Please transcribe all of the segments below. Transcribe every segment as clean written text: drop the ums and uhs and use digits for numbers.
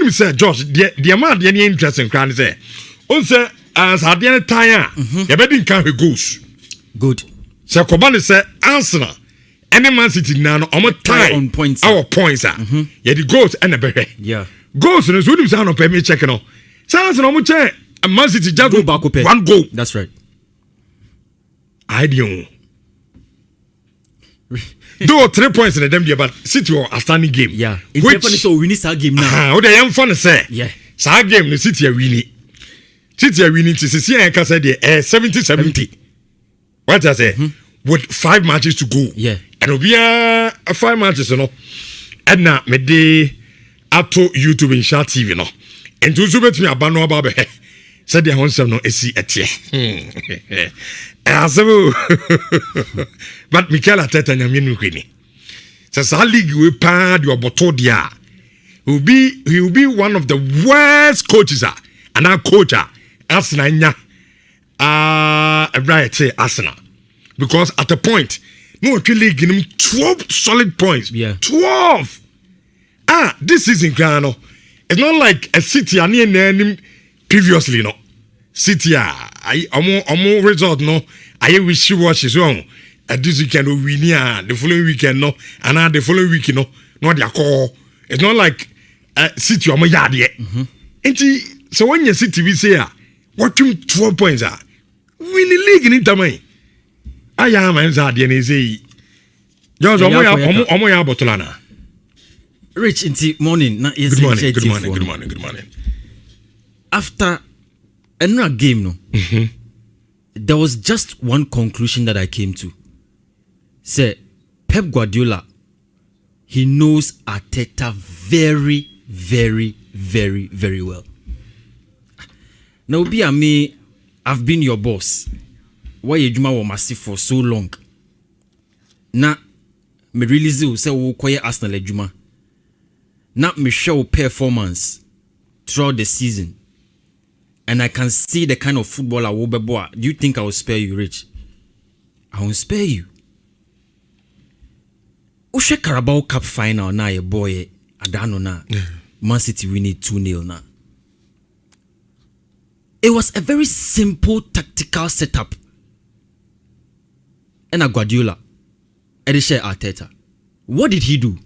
me say Josh the amount the interesting crowd say on say as at the end time you better can he goes good so Kobani say Arsenal any Man City now no tie on points our points are yeah the goals and the better yeah goals no so you say no pay me check no so Arsenal mo check Man City just go back one goal that's right I don't though 3 points in them there but City were a standing game yeah it's definitely so we need that game now what they am fun say yeah sa game the City are winning to see and can say 70 what I say with 5 matches to go yeah and we are 5 matches you know and now me dey ato YouTube in Sharp TV no and to so bet me abano about said the honsem no esi etie but Mikel Arteta nyame no kwini so sa league we pa the oboto dia he will be one of the worst coaches and our coach Arsenal nya right Arsenal because at a point no league give him 12 solid points 12 this season Ghana it's not like a City and name previously no City omo result no I wish you watch his own this weekend we win the following weekend no and the following week no they call it's not like City omo yard yet so when you City we say what 12 points are win the league in time aya man za de na say Jones omo ya botolana Rich into morning na yes good morning after another game no there was just one conclusion that I came to say Pep Guardiola he knows Arteta very very very very well. Now be a me I've been your boss why you juma was massive for so long na me release you say we koye Arsenal juma na me show performance throughout the season and I can see the kind of footballer will be boy. Do you think I will spare you, Rich? I won't spare you. Ushe Carabao Cup final na ye boy adano na Man City winning 2-0 na. It was a very simple tactical setup. And a Guardiola, Edisha Arteta. What did he do?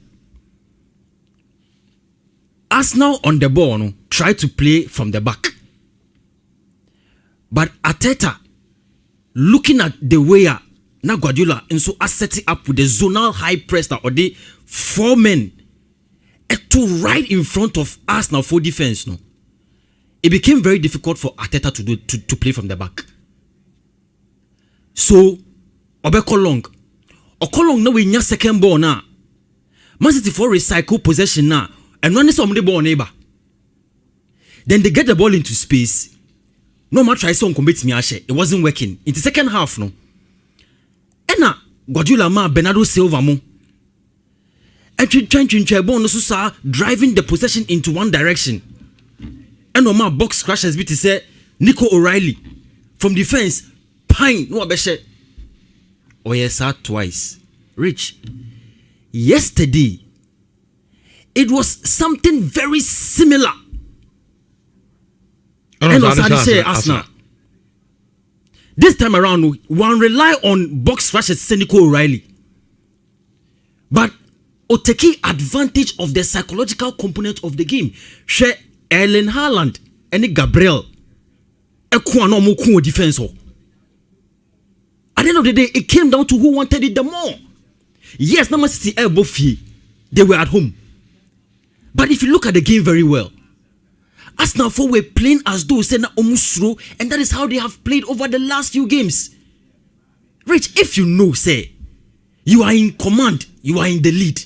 Arsenal on the ball no, tried to play from the back. But Arteta, looking at the way na Guardiola and so setting up with the zonal high press or the 4 men to right in front of Arsenal for defense no. It became very difficult for Arteta to play from the back. So Obekolong now we nya second ball na. Man City for recycle possession na and run some the ball neighbor. Then they get the ball into space. No matter try some combat me ashe. It wasn't working. In the second half no. Ena Guardiola ma Bernardo Silva mo. And trying no so driving the possession into one direction. And no ma box crashes bit say Nico O'Reilly from defense pine no abeshe. Oh yes, twice. Rich. Yesterday it was something very similar. And Arsenal. This time around, one rely on box rushes Nico O'Reilly. But Oteki advantage of the psychological component of the game. Share Erling Haaland and Gabriel. Ekuano Moku defense. At the end of the day, it came down to who wanted it the more. Yes, Man City both they were at home. But if you look at the game very well, Arsenal were playing as though say na omusro, and that is how they have played over the last few games. Rich, if you know, say you are in command, you are in the lead,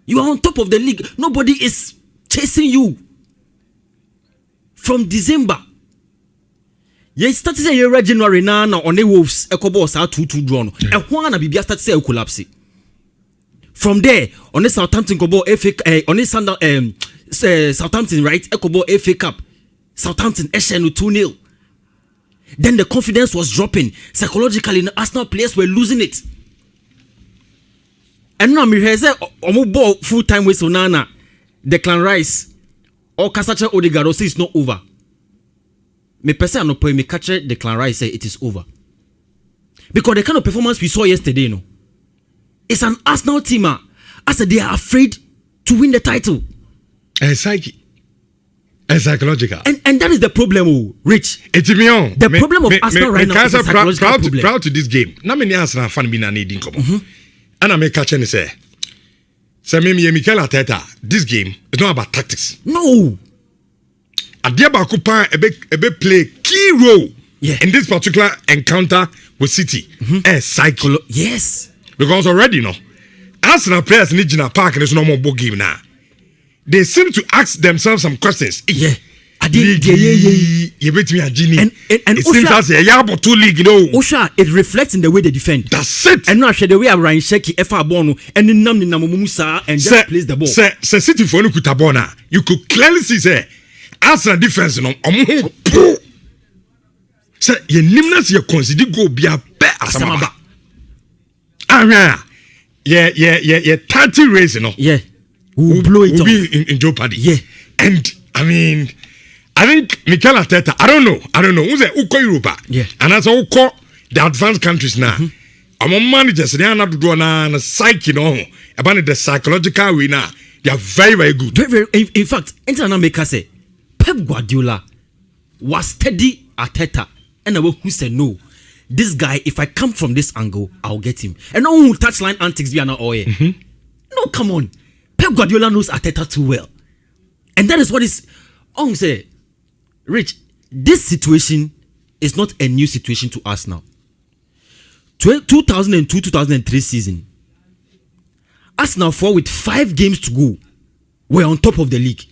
you are on top of the league, nobody is chasing you. From December, you started say January na on the Wolves, Ekobo sa 2-2 draw no. E ho na bibia start say collapse. From there, on the Southampton Kobo FA on the Southampton, right? Ekobo FA Cup. Southampton Eshen 2-0. Then the confidence was dropping. Psychologically, the Arsenal players were losing it. And now, me say, omo ball full time with Sonana, Declan Rice, or Kasacha Odegaard say it's not over. Me person no point me catch the Clan Rice say it is over. Because the kind of performance we saw yesterday, it's an Arsenal team. I said they are afraid to win the title. Psychological. And that is the problem, Rich. The problem of Arsenal right now is a psychological problem. Proud to this game. Na me ni Arsenal fan bi na need come. And I make catch and say me Mikel Arteta, this game is not about tactics. No. Adiaba Kupa ebe play key role in this particular encounter with City. Psycho. Yes. Because already Arsenal players in the park and there's no more ball game now. They seem to ask themselves some questions. Yeah. And it seems as a yabo 2 league, Osha, it reflects in the way they defend. That's it. And not the way Ryan Sheki, FA Bono, and then Namni Namumusa and just plays the ball. Say City for Kutabona. You could clearly see say Arsenal defense say ye nimnas ye consider go be a be asamaba. Yeah, 30 race, Yeah. We'll blow it off. Be in jeopardy. Yeah. And I think Mikel Arteta, I don't know. Who's a Uko Europa? Yeah. And that's all call the advanced countries now. Among managers, they are not doing a psyche, about the psychological way now. They are very, very good. Very, in fact, international maker say Pep Guardiola was steady Arteta, and who said no. This guy, if I come from this angle, I'll get him. And no touchline antics be not all. No, come on. Pep Guardiola knows Arteta too well. And that is what is say, Rich, this situation is not a new situation to us now. 2002-2003 season, Arsenal with 5 games to go were on top of the league.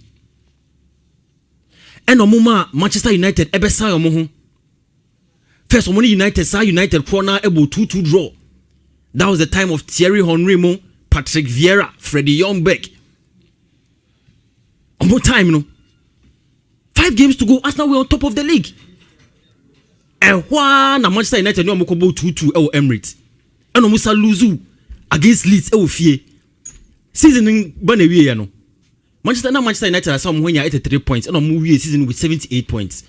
And Manchester United first United corner able 2-2 draw. That was the time of Thierry Henry, Patrick Vieira, Freddie Youngbeck. More time, 5 games to go. Arsenal were on top of the league. And when Manchester United no go 2-2 Emirates, and Musa lose against Leeds Fie. Season in Banewe Manchester United are some when you 83 points, and move season with 78 points.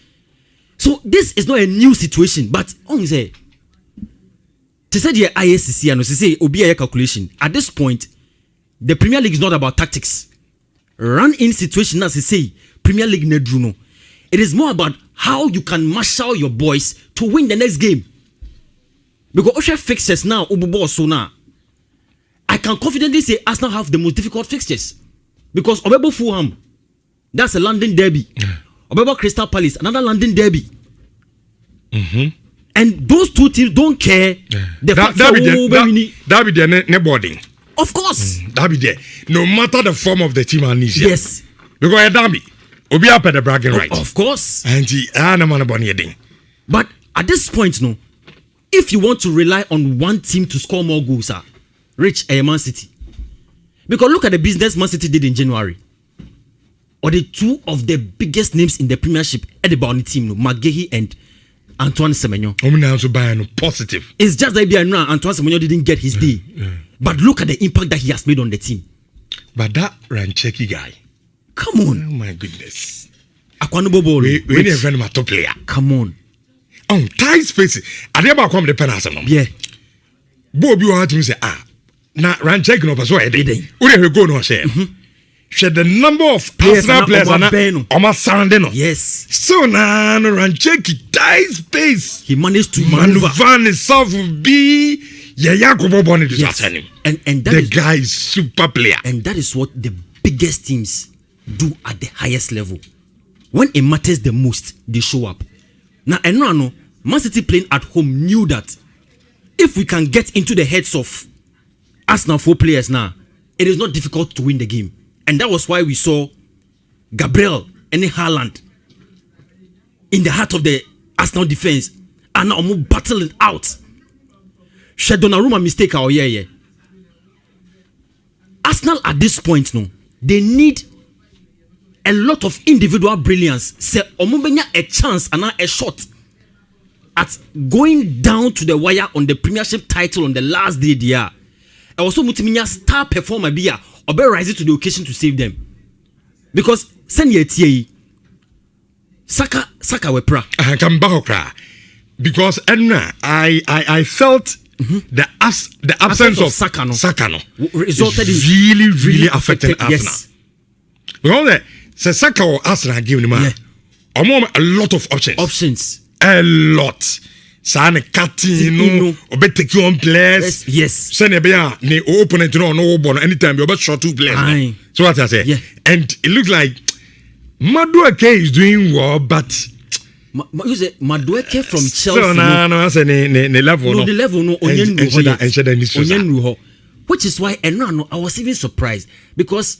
So this is not a new situation, but say to say the ISCC and to say obi calculation at this point, the Premier League is not about tactics. Run in situation as they say Premier League nedruno. It is more about how you can marshal your boys to win the next game. Because Osha fixtures now, so now, I can confidently say Arsenal have the most difficult fixtures. Because Obebo Fulham, that's a London derby. Obebo Crystal Palace, another London derby. And those two teams don't care. That be their boarding. Of course. That be there. No matter the form of the team, yes. Because a derby. Obi up at the bragging right. Of course. And but at this point, if you want to rely on one team to score more goals, Rich Man City. Because look at the business Man City did in January. Or the two of the biggest names in the Premiership at the Bounty team, McGahey and Antoine Semenyo. Positive. It's just that Antoine Semenyo didn't get his day. But look at the impact that he has made on the team. But that Rancheki guy. Come on. Oh my goodness. Akwanubobo. We need a friend of my top player. Come on. Oh, tight spaces. I never come the penalty. Yeah. Bobby want to say, now Rancheki no paso ede. We go no share. Share the number of Arsenal players and almost surrounding. Yes. So now Rancheki tight space. He managed to maneuver himself be and that guy is super player. And that is what the biggest teams do at the highest level. When it matters the most, they show up. Now, Man City playing at home knew that if we can get into the heads of Arsenal 4 players now, it is not difficult to win the game. And that was why we saw Gabriel and Haaland in the heart of the Arsenal defense and now battle it out. Donnarumma mistake our yeah. Arsenal at this point, they need a lot of individual brilliance. Say omubenya a chance and a shot at going down to the wire on the Premiership title on the last day there. Also mutiminya star performer biya obe rise to the occasion to save them. Because Send ye tie. Saka wepra. Come back, because I felt the absence of Saka resulted in really affecting Arsenal. Yes. Because the Saka or Arsenal giving him a lot of options. A lot. Sane cutting, take you on players. Yes. Send a bear, ne opponent no ball anytime you about shot 2 players. So what I say? Yeah. And it looks like Madueke is doing well, but you say Madueke from Chelsea. So no, I say ne level no. The level no onye which is why I was even surprised because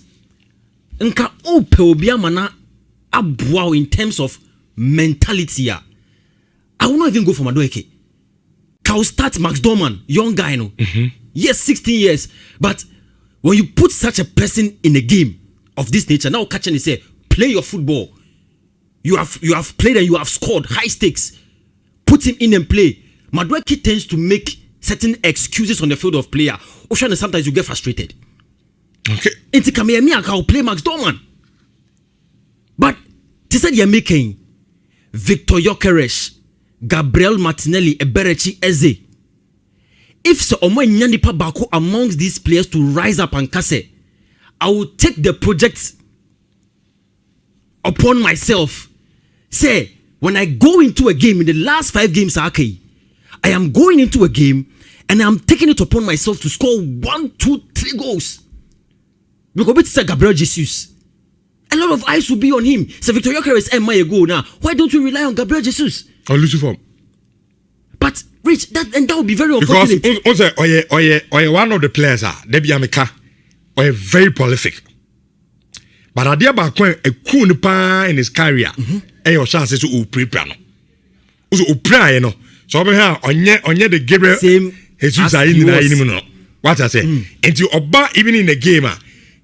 nka ope obi amana abua in terms of mentality. I will not even go for Madueke. Can start Max Dorman, young guy, no? Yes, 16 years. But when you put such a person in a game of this nature, now catching is say, play your football. You have played and you have scored high stakes. Put him in and play. Madueke tends to make certain excuses on the field of player. Ocean, sometimes you get frustrated. Okay. Into Kameyami, I will play Max Dorman. But they said you're making Victor Gyökeres, Gabriel Martinelli, Eberechi Eze. If so omo nyanipa bako amongst these players to rise up and kase, I will take the project upon myself. Say, when I go into a game in the last 5 games, I am going into a game and I'm taking it upon myself to score 1, 2, 3 goals. Because it's Gabriel Jesus. A lot of eyes will be on him. So Victor Gyökeres and my goal now. Why don't you rely on Gabriel Jesus? Or Lucifer. But Rich, that would be very unfortunate. Because one of the players they be America, or very prolific. But I dear back when a cool pa in his career, your chances to prepare no. Also pray no. So over here on the Gabriel same Jesus no. What I say? And you oba even in the game,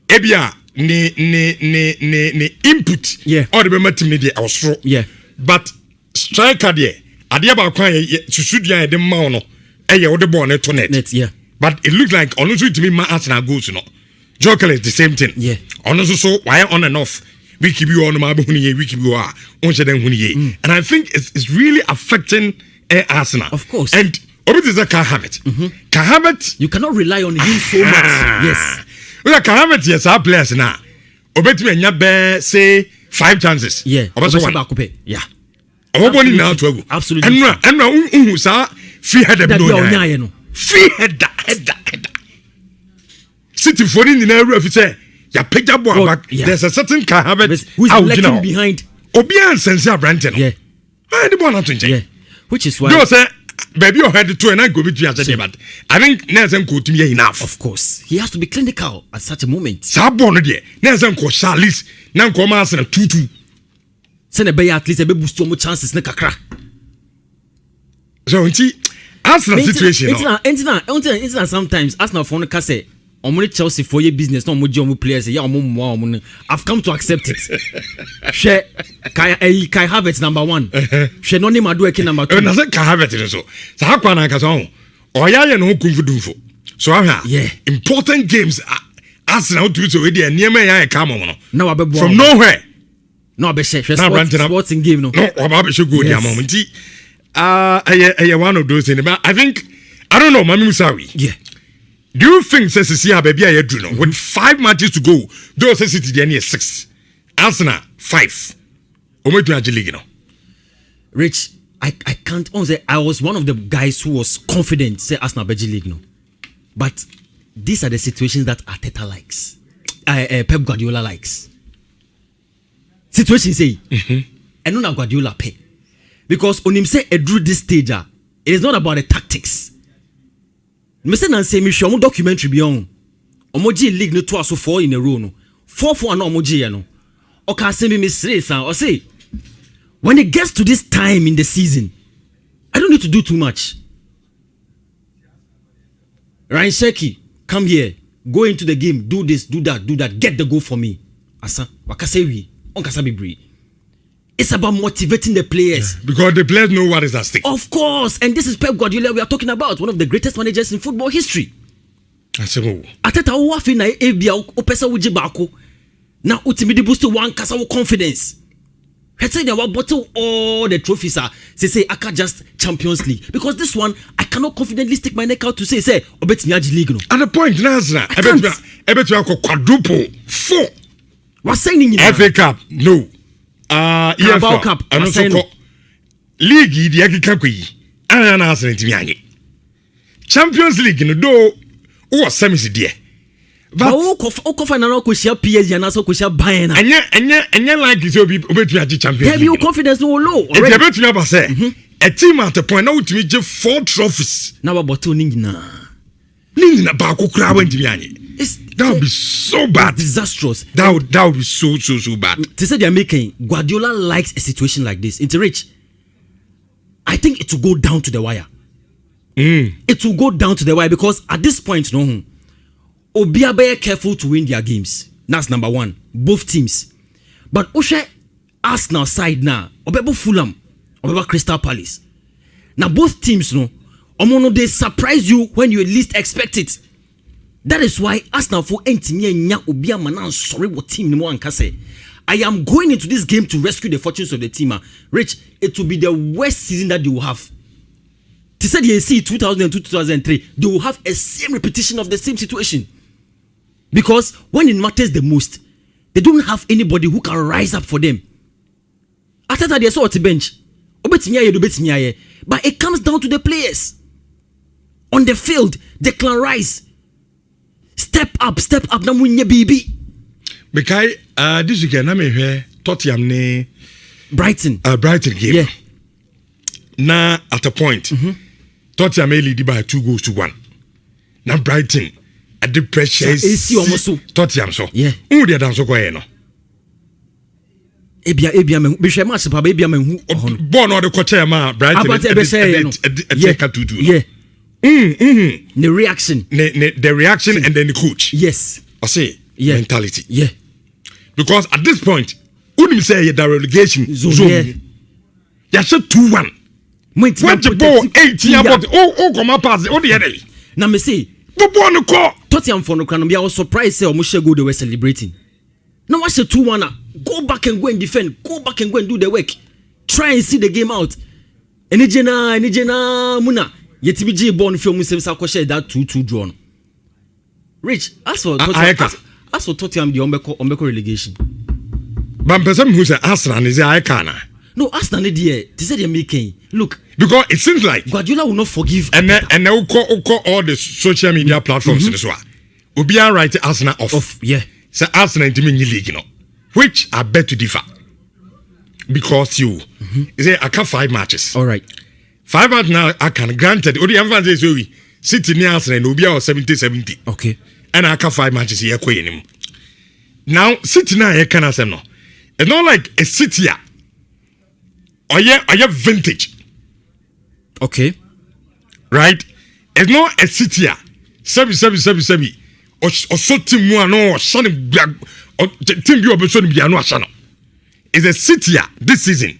ebia ne input. Yeah. All the member team I was strong. Yeah. But striker there, adia ba kwan susudia de ma no eye wo de ball net to net. Yeah. But it looks like on so to me Arsenal goals no. Joker is the same thing. Yeah. On so why on and off. We keep you on my huni, we keep you on huni. And I think it's really affecting Arsenal. Of course. And obviously is a can have it. Can have it. You cannot rely on him so much. Yes. Well, can have it, yes, our players now. Obeti and say 5 chances. Yeah. Yeah. Absolutely. Now to absolutely. And sa free header no. Free header. City for in the area if say ya pick up back. There's a certain can have it who's lacking behind. Obian Sensia Branton. Yeah. I the one not to yeah. Which is why you say baby you had to and I go with you as but I think Nelson could to me enough. Of course. He has to be clinical at such a moment. Sabon there. Nelson ko Charles now come Arsenal 2-2. Send a bay at least a bit boost more chances na kakra. So Arsenal situation. It's sometimes Arsenal for the case. Omoni Chelsea for your business, no more players. I've come to accept it. She Kai Havertz number 1. She no name Madueke number 2. Na say Kai Havertz so. Sa hakwa na ka so. Oya ye no kumfudumfo. So yeah. Important games Arsenal do so we dey niam ya come on. Now abebo. From nowhere. No be share sports in game no. No, oba should go there moment. One of those things. I think I don't know, Mami Musawi. Yeah. Do you think Cecilia baby I do no with 5 matches to go? Those City they near 6. Arsenal 5. Ometu league no. Rich, I can't say I was one of the guys who was confident say Arsenal Beji League no. But these are the situations that Arteta likes. Pep Guardiola likes. Situation say and not Guardiola pay. Because when him say drew this stage, it is not about the tactics. Me say na say me show mo documentary bi on. Omoji league no 2 so 4 in a row no. 4 na omoji ye no. O ka say me stress and o say when it gets to this time in the season, I don't need to do too much. Ryan Sheki, come here, go into the game, do this, do that, get the goal for me. Asa, wakase wi, on kasa bibri. It's about motivating the players. Yeah, because the players know what is at stake. Of course. And this is Pep Guardiola we are talking about. One of the greatest managers in football history. Ateta uwafi na ebia opesa uji bako. Now ultimately boost one kasa confidence. Let's say they will bottle all the trophies are say I can just Champions League because this one I cannot confidently stick my neck out to say obet Nyaji League no. At the point Nazra I bet you quadruple 4. What's saying in FA Cup no. Carabao Cup and also League the Agikakui and Arsenal ntimi Champions League no do o semis there. But o final ko share PSG and also ko share Bayern. Anya like is obi obetumi Champions League. Have you confidence no low? If you betumi aba say a team at the point now ultimate get 4 trophies. Now about to ningina. Ningina ba ko kura wa ntimi anye. That would be so bad. Disastrous. That would be so bad. They say they are making Guardiola likes a situation like this. It's rich. I think it will go down to the wire. It will go down to the wire because at this point, no, Obia be careful to win their games. That's number one. Both teams. But Oshe Arsenal side now, Obebo Fulham, Obebo Crystal Palace. Now both teams, no, Omono they surprise you when you least expect it. That is why Arsenal for entimi nya Obia manan sorry what team no anka say. I am going into this game to rescue the fortunes of the team. Rich, it will be the worst season that they will have. They said they see 2002, 2003, they will have a same repetition of the same situation. Because when it matters the most, they don't have anybody who can rise up for them. After that, they saw at the bench. But it comes down to the players. On the field, they can rise. Step up, na munye bibi. Because this weekend, I'm here, Tottenham ne Brighton game. Yeah. Now, at a point, Tottenham lead by 2-1. Now, Brighton, at the pressure, Tottenham so. Yeah. Who they dance so quiet no? Ebia me be share match papa ebia me hu. Born or the quarter ma Brighton. Yeah. The reaction. The reaction and then the coach. Yes. I say mentality. Yeah. Because at this point, wouldn't say the relegation zone. You said 2-1. When the ball 18 about come up pass the other day. Now me say the ball no call. Tottenham for no can be I was surprised say Omushe go they were celebrating. Now I say 2-1. Go back and go and defend. Go back and go and do the work. Try and see the game out. Enijena muna. Yetibi G born film say share that 2-2 draw. Rich, as for Tottenham the Ombeko relegation. But person who say Arsenal is I can. No, Arsenal they say they're making. Look, because it seems like Guardiola will not forgive. And now call all the social media platforms in this one. Will be right Arsenal off. Yeah. So Arsenal in the league, you know, which I bet to differ. Because you say I can 5 matches. All right. 5 matches now I can granted. Only I'm say so we City near Arsenal will be 70-70. Okay. And I can 5 matches here. Now City now I can say no. It's not like a City here. Or yeah, vintage. Okay. Right? It's not a City here. 7. Or so team one or son or team you are showing no channel. It's a City here this season.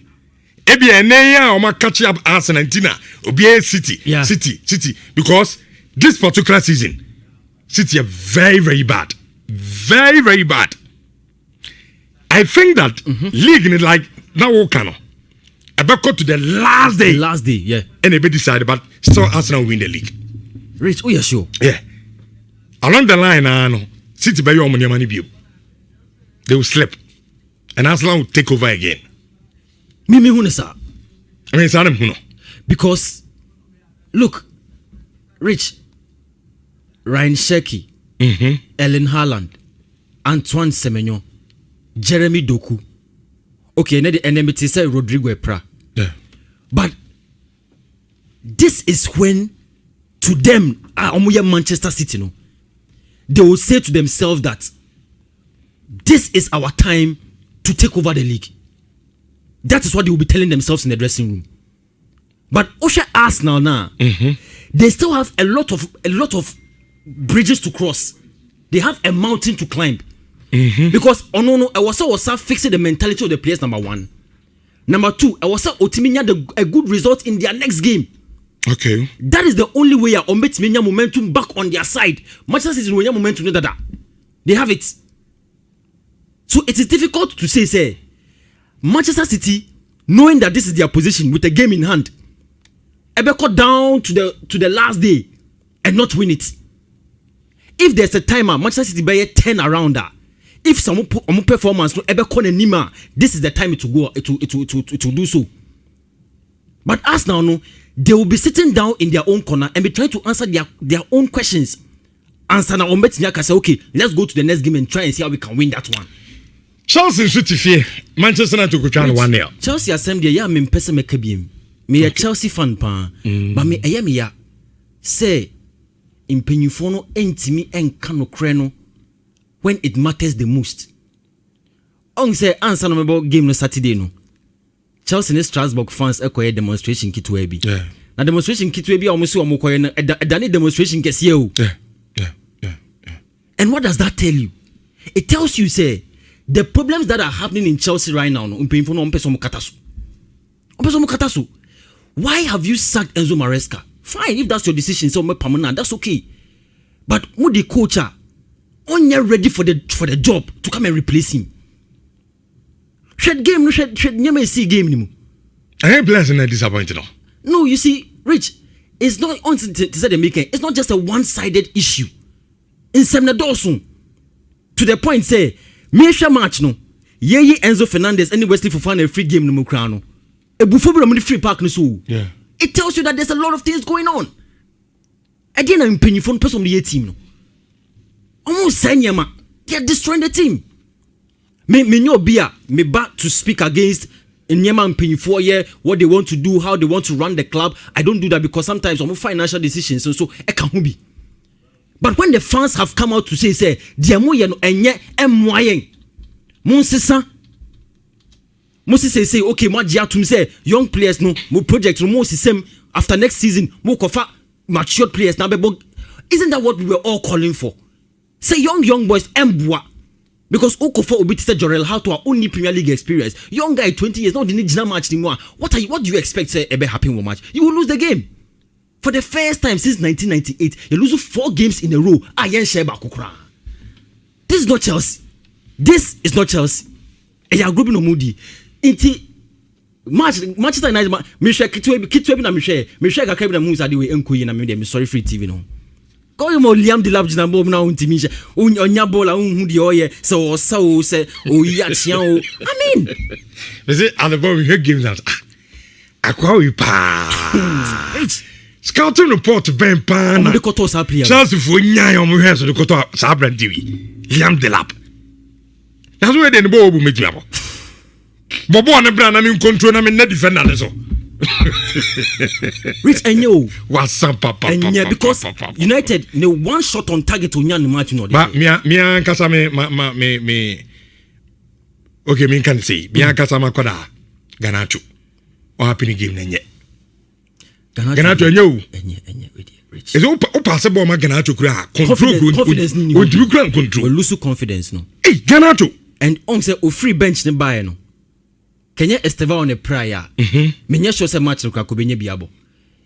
Ebi enaya or ma catch up Arsenal or be a City. Yeah. City. Because this particular season, City are very, very bad. Very, very bad. I think that league in it like now can I back to the last day. Yeah. And they decided, but still Arsenal win the league. Rich, oh yeah, sure. Yeah. Along the line, no, City by your money view. They will slip. And Arsenal will take over again. Mimi Hunesa. I mean, it's Adam Huno. Because, look, Rich, Ryan Sheki, Ellen Haaland, Antoine Semenyo, Jeremy Doku. Okay, and the enemy say Rodrigo Epra. Yeah. But this is when, to them, Manchester City, no, they will say to themselves that this is our time to take over the league. That is what they will be telling themselves in the dressing room. But Osha Arsenal now, they still have a lot of bridges to cross. They have a mountain to climb. Because I was fixing the mentality of the players. Number 1, number 2, I was Otiminya a good result in their next game. Okay, that is the only way I Ometiminya momentum back on their side. Manchester City momentum that they have it. So it is difficult to say Manchester City, knowing that this is their position with a game in hand, ever cut down to the last day and not win it. If there's a timer, Manchester City by 10 around that. If some performance no ever call Nima, this is the time to go to do so. But us now, no, they will be sitting down in their own corner and be trying to answer their own questions. Answer now, say, okay, let's go to the next game and try and see how we can win that one. Chelsea City fear Manchester United to go 1-0. Chelsea assembly ya me mpese mekabiem. Me a Chelsea fan pa. But me aya me ya say impanyufo no entimi enka no kre no when it matters the most. On say answer no about game no Saturday no. Chelsea and Strasbourg fans ekoye demonstration kitwe bi. Yeah. Na demonstration kitwe bi omo se omo koye na edane demonstration kese o. Yeah. And what does that tell you? It tells you say the problems that are happening in Chelsea right now, why have you sacked Enzo Maresca? Fine, if that's your decision, so permanent, that's okay. But who the coach are only ready for the job to come and replace him? Shed game, never see game. I ain't blessing and disappointed. No, you see, Rich, it's not on to say the making. It's not just a one-sided issue. In Semna Dawson, to the point say. Mesha match no ye Enzo Fernandez and Wesley Fofana a free game no mukra e bufo bi no free park no so yeah. It tells you that there's a lot of things going on. Again I'm paying for person the team no almost sanyama they are destroying the team. Me nyo bia me back to speak against Nyama and paying for what they want to do, how they want to run the club. I don't do that because sometimes I'm financial decisions so e can be. But when the fans have come out to say, Diamo no enye emwayen. Monsisa. Moses say, okay, ma jiatum say young players no mo project no mo same after next season mo kofa matured players na bebo. Isn't that what we were all calling for? Say young boys embwa. Because Okofa Obi said Jorel how to our only Premier League experience. Young guy 20 years, not the need match anymore. What do you expect say ever happen with match? You will lose the game. For the first time since 1998, you lose 4 games in a row. This is not Chelsea. This is not Chelsea. And you are grouping no moody. Inti Manchester United. Michelle Kitwe na Michelle Kakebe na Musa Diwe Enkoyi na me sorry free TV no. Go you mo Liam Delap jina bo na untimisha. Onya bola unhu di oye so say o ya chian o. I mean, is it at the ball we hear games that akwa we pa. Scouting report Ben Pan. Chelsea for Nyan on here, so the Koto Sabran TV. Liam Delap. That's where the ball will make you up. Bobo and the brand, I'm in control, I'm in the defender. Rich and you. What's up, Papa? And yeah, because United, no one shot on target to Nyan match. But me and Kasame, me. Okay, me can say, me and Kasama Koda, Ganacho. Or happy game, Nanye. Ganacho enye Rich. Is possible ma Ganacho kura control confidence ni o do kura control. We lose confidence no. Hey Ganacho. And on say o free bench ne buy no. Kenya Esteva on a prayer. Menya sure say match no kura ko benye biabo.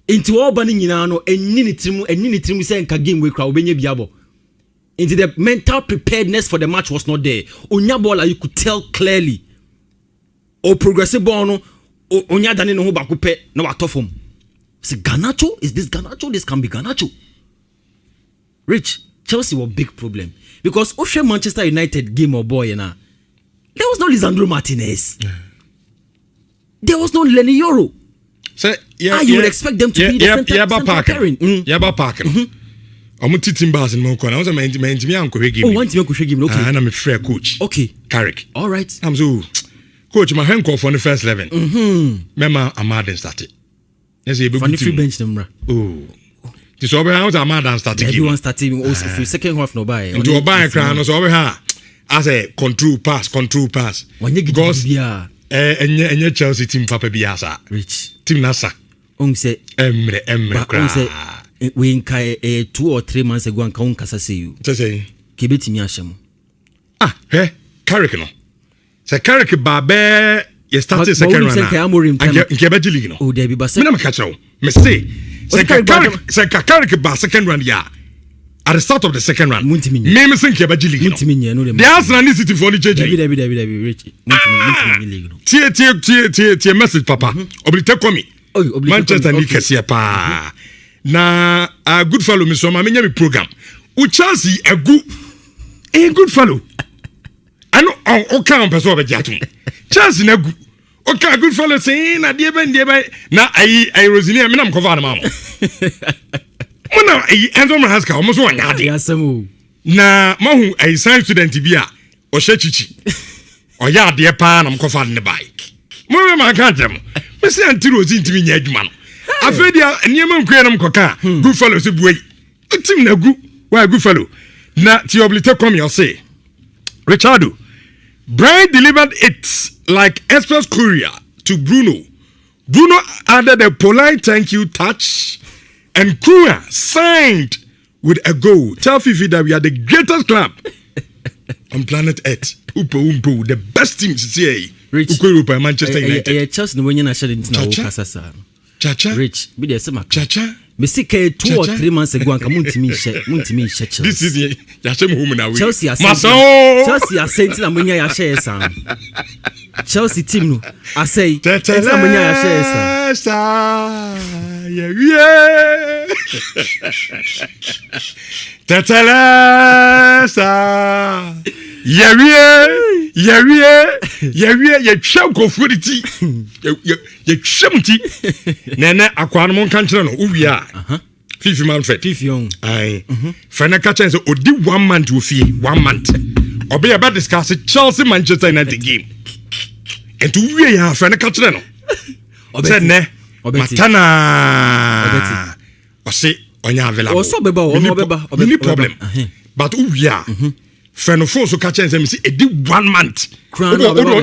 Into all ba ni nyina no enni ni trimu say nka game we kura obenye biabo. Into the mental preparedness for the match was not there. Onya ball you could tell clearly. O progressive ball no onya dane no ho ba ko pe na wa tofom. Say Garnacho? Is this Garnacho? This can be Garnacho. Rich, Chelsea were a big problem. Because Oshe Manchester United game or boy, there was no Lisandro Martinez. Yeah. There was no Lenny Yoro. So, you would expect them to be the center pairing. Yaba Parker. I'm teaching bars in Mokon. I was a man to me uncle game. Oh, one to make game. Okay. And I'm a fair coach. Okay. Carrick. All right. I'm so coach, my hand call for the first 11. Remember, I'm mad and started. Yes, you funny free bench number. Oh, this over house are mad and starting. Everyone starting also for second half no buy. Into a buy crown was over here. As a control pass. When you get and Chelsea team Papa Biasa. Rich. Team Nasa. Say Emre. We in 2 or 3 months ago and Kaun Kasa see you. Say Kibeti Miasham. Carrick no. Say Carrick Babe. You started second round. Oh, Debbie, but I'm catch you. Me say, Carrick ba second round ya. at the start of the second round. Munti Meme think you league. The Arsenal need City for the JJ. Rich. Tie message papa. Oblite komi. Manchester ni kese pa. Na a good fellow me so ma menya me program. U Chelsea a good fellow. Ano okay on person be jatum. Chelsea na good. Okay, good fellow say na die ben na ai Rosinia me na mkofa na mama. Mona Enzo Mahaska almost one yard. Na mahu a science student bi a o hye chichi. O ya de pa na mkofa ne bai. Mo ma kan dem. Me say anti Rosi ntimi nya adwuma no. Afedia niam nkwe na mkoka. Good fellow say buai. Tim na gu. Why good fellow? Na ti oblite come you say. Richardo. Brian delivered it like express courier to Bruno. Bruno added a polite thank you touch, and Kruger signed with a goal. Tell Fifi that we are the greatest club on planet Earth. Umpo, the best team to see. Rich, Manchester United. Chelsea no wenya na shade ntina wo kasasa. Chacha. Rich, be dey say Chacha. Me see 2 or 3 months ago anka muntimi nhye Chelsea. This is ya shame home na we. Chelsea are saying na munya ya share sam. Chelsea team no I say na munya ya share sam. Yeah. Tetelesa. Yeah, cham ko furiti. Ya chamti. Nene akwano mon kan kire no uwia. Fifi Manfred. Fifi on. Aye. Fana ka chen say odi 1 month wo fie, 1 month. Obe ya ba discuss Chelsea Manchester United game. Ento uwie ya fana ka kire no. Say ne. Matana. Ose onya available. Oso beba. Any problem. But uwia. Friend phone so catch and say e di 1 month.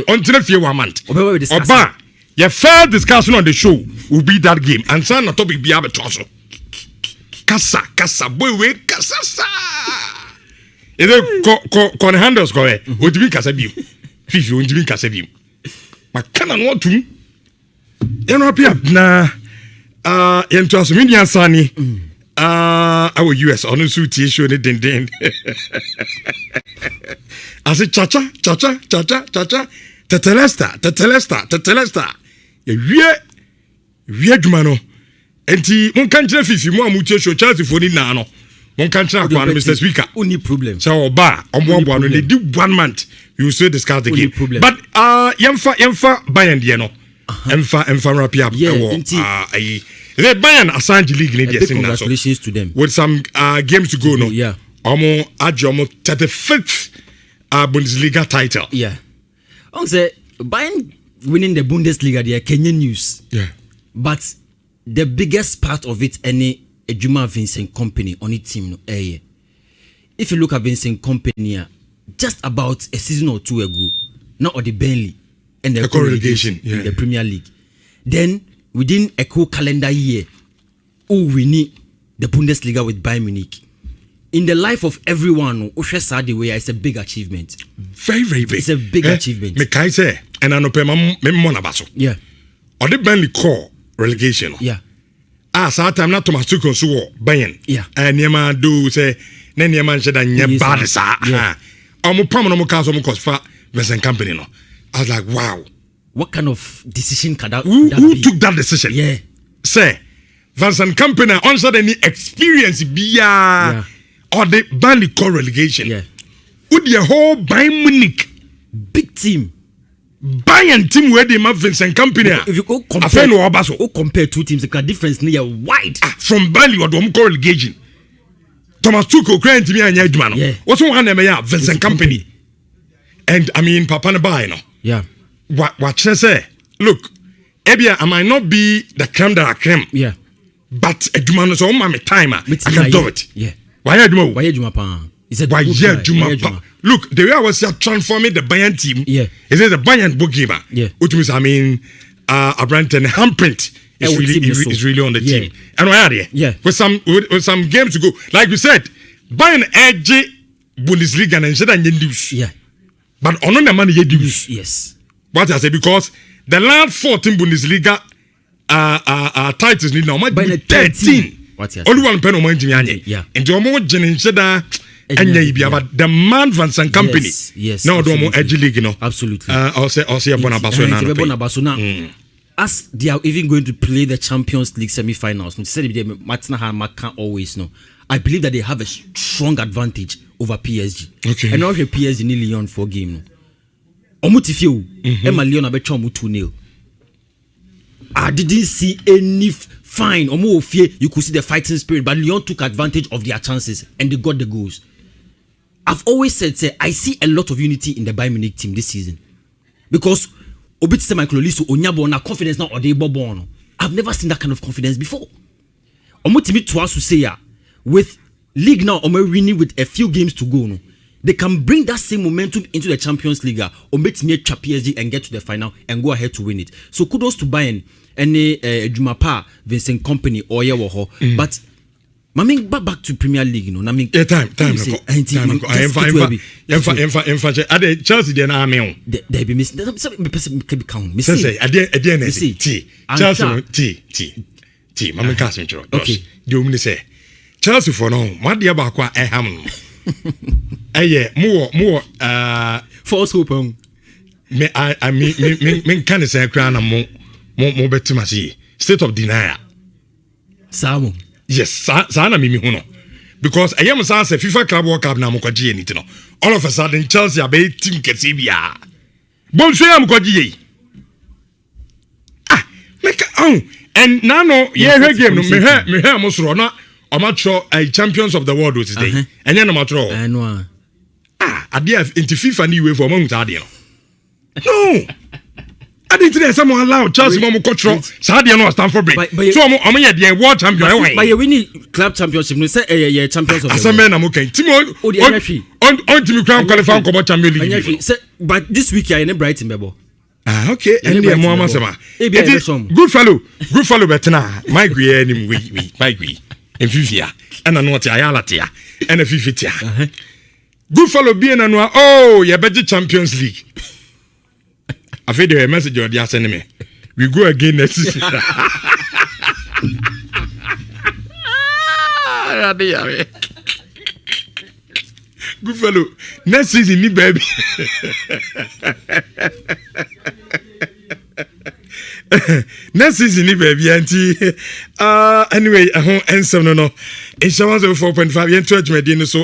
Until few 1 month. Oba, your fair discussion on the show will be that game. And son na topic be able to Kasa boy we kasa. Is it con handles go e? O di kasa bi. Fifi o di kasa bi. Ma kana no tum. Enopia na into asumini ansani. Our US on suit show ni den. I say cha tetelesta. Ye adwuma no. Enti mon kan kire Fifi mo amutie show Chelsea for ni na no. Mon kan kire akwa no Mr. Speaker. Only problem. So oba omo no they do 1 month you say discuss the game. Problem. But yemfa Bayern de no. Emfa wrap up. The Bayern Assange League in the congratulations to them. With some games to go, no? Yeah. Omo 35th Bundesliga title. Yeah. On say Bayern winning the Bundesliga, they are Kenyan news. Yeah. But the biggest part of it, any Ejuma Vincent Company on its team, no. If you look at Vincent Company, just about a season or 2 ago, not on the Burnley and the relegation in the Premier League, then within a cool calendar year, we need the Bundesliga with Bayern Munich. In the life of everyone, it's a big achievement. Very, very big. It's a big achievement. Me kai say, and I know pe mona baso. Yeah. Or the Burnley call relegation. Yeah. Sa time na Thomas Tuchel so Bayern. Yeah. Niema do say, na niema nche da nye bad sa. Omo pam no mo ka so mo cause fa Vincent Company no. I was like, wow. What kind of decision can that be? Who took that decision? Yeah. Say, Vincent Company on any experience via or the Burnley core relegation. Yeah. With the whole Bayern Munich big team. Bayern team where they have Vincent Company. If you go compare 2 teams, the difference near wide. From Burnley or the core relegation. Thomas Tuchel crying to me and Yedman. Yeah. What's one name? Yeah, Vincent Company. And I mean, Papa Nabai, no. Yeah. What should I say? Look, Ebia, I might not be the creme de la creme. Yeah. But a Jumano so my timer. I can do it. Yeah. Why are you? Why Juma pa? Is it why Juma? Look, the way I was transforming the Bayern team. Yeah. Is it the Bayern bookkeeper? Yeah. Which means a Branton handprint is really on the team. And why are they? Yeah. With some games to go, like you said, Bayern edge Bundesliga and instead of news. Yeah. But on the money you use. Yes. What I say because the last 14 Bundesliga titles need now might be 13. only one pen on my Jimmy. Yeah. And your more Jen Sheda and maybe about the man Van San Company. Yes. No, don't more edgy league, no. Absolutely. I'll say Bonabasona. As they are even going to play the Champions League semi-finals, Matna can't always know. I believe that they have a strong advantage over PSG. Okay. And now PSG in Lyon 4 game. Omutifio, Emma Lyon abetwa 2-0. I didn't see any fine. You could see the fighting spirit, but Lyon took advantage of their chances and they got the goals. I've always said, I see a lot of unity in the Bayern Munich team this season because Obit Michael Oliso Onyabo na confidence now or they bobo. I've never seen that kind of confidence before. Omutimi to say with league now winning with a few games to go, no, they can bring that same momentum into the Champions League or meet near PSG and get to the final and go ahead to win it. So kudos to Bayern and Jumapa Vincent Company or Yawoho. But back to Premier League, you know. Time. Chelsea then army. They be missing. Can count. Say Chelsea. Mama Castle. Okay. You mean say Chelsea for now. What the about ham? More false hope. I mean can say crown more better machine. State of denial. Samo. Yes, sana mimi huno. Because I am saying FIFA Club World Cup na mukwaji anything no. All of a sudden Chelsea abe team kesibia. Bon so am kwaji. Make and nano ye game no me amosro na amatro champions of the world today. Enye no matro. Eno ade into FIFA ni we for mamuta ade no. No. I didn't say someone allow Chelsea Momo control. Sadia no stand for break. So I'm the world champion. But you win club championship. No say champions of the world. As a man, I'm okay. Timo on Timo Crown qualify for Champions League. But this week I am Brighton Bebo. Okay. And the Mama Sama. Good fellow betna. My gray him we my gray. And Fifia. And I know what Ayala tia. And a Fifitia. Good fellow being an oh, you better Champions League. I feel the message you are sending me. We go again next season. Good fellow. Next season, baby. Next season, baby. Anyway, I won't answer no. Insurance of 4.5 yen 12 medina so